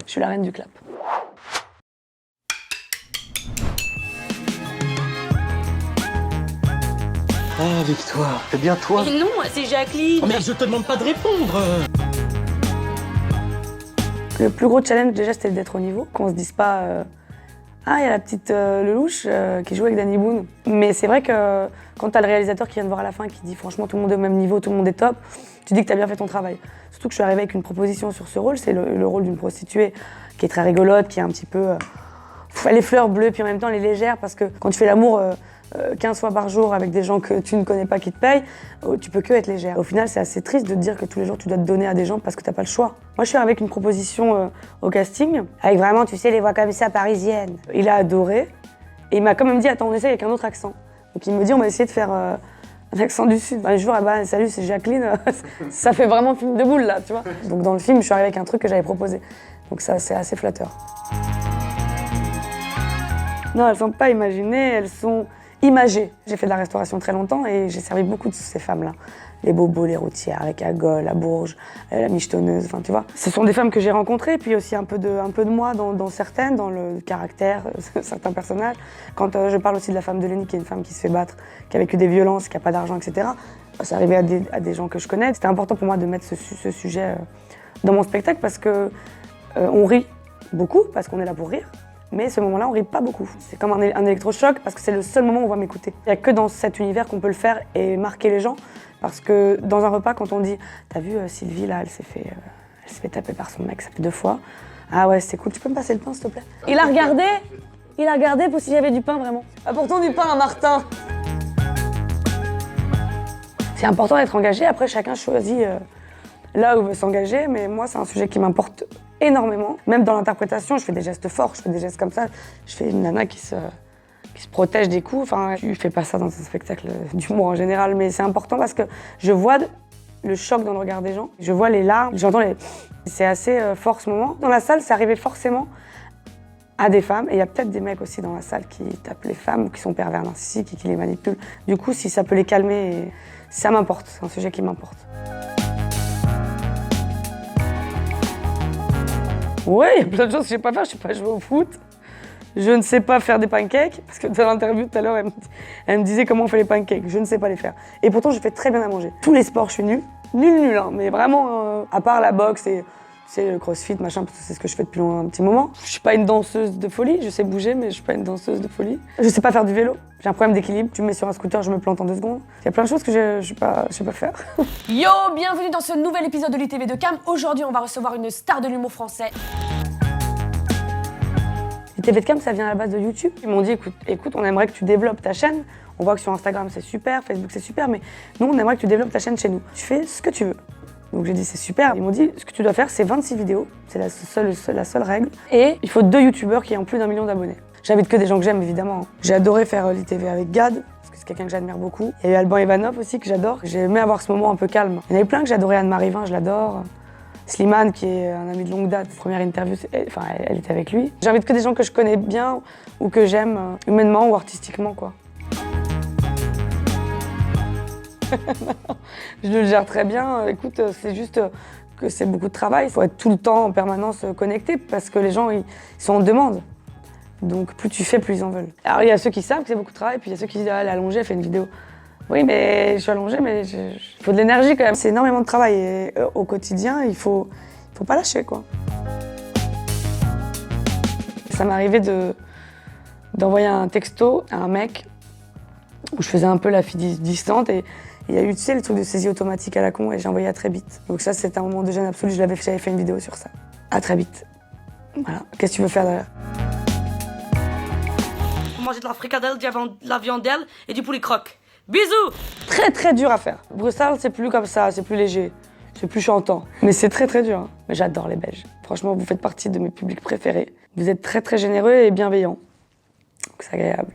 Je suis la reine du clap. Ah, Victoire, c'est bien toi? Et non, c'est Jacqueline. Oh merde, je te demande pas de répondre. Le plus gros challenge déjà c'était d'être au niveau, qu'on se dise pas ah il y a la petite Lelouch qui joue avec Danny Boone. Mais c'est vrai que quand t'as le réalisateur qui vient te voir à la fin qui dit franchement tout le monde est au même niveau, tout le monde est top, tu dis que t'as bien fait ton travail. Surtout que je suis arrivée avec une proposition sur ce rôle, c'est le rôle d'une prostituée qui est très rigolote, qui est un petit peu les fleurs bleues puis en même temps elle est légère parce que quand tu fais l'amour 15 fois par jour avec des gens que tu ne connais pas qui te payent, tu peux que être légère. Au final, c'est assez triste de te dire que tous les jours tu dois te donner à des gens parce que t'as pas le choix. Moi, je suis avec une proposition au casting, avec vraiment, tu sais, les voix comme ça parisiennes. Il a adoré et il m'a quand même dit, attends, on essaie avec un autre accent. Donc il me dit, on va essayer de faire un accent du Sud. Un jour, salut, c'est Jacqueline. Ça fait vraiment film de boule là, tu vois. Donc dans le film, je suis arrivée avec un truc que j'avais proposé. Donc ça, c'est assez flatteur. Non, elles sont pas imaginées, elles sont imagées. J'ai fait de la restauration très longtemps et j'ai servi beaucoup de ces femmes-là. Les bobos, les routières, les cagoles, la bourge, la michetonneuse, enfin tu vois. Ce sont des femmes que j'ai rencontrées, puis aussi un peu de moi dans certaines, dans le caractère, certains personnages. Quand je parle aussi de la femme de Lenny, qui est une femme qui se fait battre, qui a vécu des violences, qui n'a pas d'argent, etc. C'est arrivé à des gens que je connais. C'était important pour moi de mettre ce sujet dans mon spectacle parce que on rit beaucoup, parce qu'on est là pour rire. Mais ce moment-là, on rit pas beaucoup. C'est comme un électrochoc parce que c'est le seul moment où on va m'écouter. Il n'y a que dans cet univers qu'on peut le faire et marquer les gens. Parce que dans un repas, quand on dit « T'as vu Sylvie, là, elle s'est fait taper par son mec, ça fait 2 fois. Ah ouais, c'est cool, tu peux me passer le pain, s'il te plaît ?» Il a regardé pour s'il y avait du pain, vraiment. Apportons du pain à Martin. C'est important d'être engagé. Après, chacun choisit là où il veut s'engager. Mais moi, c'est un sujet qui m'importe énormément. Même dans l'interprétation, je fais des gestes forts, je fais des gestes comme ça. Je fais une nana qui se protège des coups. Enfin, tu fais pas ça dans un spectacle d'humour en général, mais c'est important parce que je vois le choc dans le regard des gens. Je vois les larmes, j'entends les... C'est assez fort ce moment. Dans la salle, c'est arrivé forcément à des femmes, et il y a peut-être des mecs aussi dans la salle qui tapent les femmes ou qui sont pervers narcissiques et qui les manipulent. Du coup, si ça peut les calmer, ça m'importe, c'est un sujet qui m'importe. Ouais, il y a plein de choses que je sais pas faire, je sais pas jouer au foot. Je ne sais pas faire des pancakes, parce que dans l'interview tout à l'heure, elle me disait comment on fait les pancakes. Je ne sais pas les faire. Et pourtant, je fais très bien à manger. Tous les sports, je suis nulle. Nulle, hein, mais vraiment, à part la boxe et le crossfit, machin, parce que c'est ce que je fais depuis un petit moment. Je suis pas une danseuse de folie, je sais bouger, mais je suis pas une danseuse de folie. Je sais pas faire du vélo, j'ai un problème d'équilibre. Tu me mets sur un scooter, je me plante en 2 secondes. Il y a plein de choses que je sais pas faire. Yo, bienvenue dans ce nouvel épisode de l'ITV de Cam. Aujourd'hui, on va recevoir une star de l'humour français. TV de Cam, ça vient à la base de YouTube. Ils m'ont dit, écoute, on aimerait que tu développes ta chaîne. On voit que sur Instagram, c'est super, Facebook, c'est super, mais nous, on aimerait que tu développes ta chaîne chez nous. Tu fais ce que tu veux. Donc j'ai dit, c'est super. Ils m'ont dit, ce que tu dois faire, c'est 26 vidéos. C'est la seule règle. Et il faut 2 youtubeurs qui ont plus d'1 million d'abonnés. J'invite que des gens que j'aime, évidemment. J'ai adoré faire l'ITV avec Gad, parce que c'est quelqu'un que j'admire beaucoup. Il y a eu Alban Ivanov aussi, que j'adore. J'ai aimé avoir ce moment un peu calme. Il y en avait plein que j'adorais. Anne-Marie Vin, je l'adore. Slimane, qui est un ami de longue date, première interview, elle était avec lui. J'invite que des gens que je connais bien ou que j'aime humainement ou artistiquement, quoi. Je le gère très bien. Écoute, c'est juste que c'est beaucoup de travail. Il faut être tout le temps en permanence connecté parce que les gens, ils sont en demande. Donc plus tu fais, plus ils en veulent. Alors il y a ceux qui savent que c'est beaucoup de travail, puis il y a ceux qui disent « Ah, elle est allongée, elle fait une vidéo ». Oui, mais je suis allongée, mais il faut de l'énergie quand même. C'est énormément de travail et au quotidien, il faut pas lâcher, quoi. Ça m'est arrivé d'envoyer un texto à un mec où je faisais un peu la fille distante et il y a eu, tu sais, le truc de saisie automatique à la con et j'ai envoyé à très vite. Donc ça, c'était un moment de gêne absolu, j'avais fait une vidéo sur ça. À très vite. Voilà, qu'est-ce que tu veux faire derrière? Manger de la fricadelle, de la viandelle et du poulet croque. Bisous! Très très dur à faire. Bruxelles, c'est plus comme ça, c'est plus léger, c'est plus chantant. Mais c'est très très dur. Hein. Mais j'adore les Belges. Franchement, vous faites partie de mes publics préférés. Vous êtes très très généreux et bienveillants. Donc c'est agréable.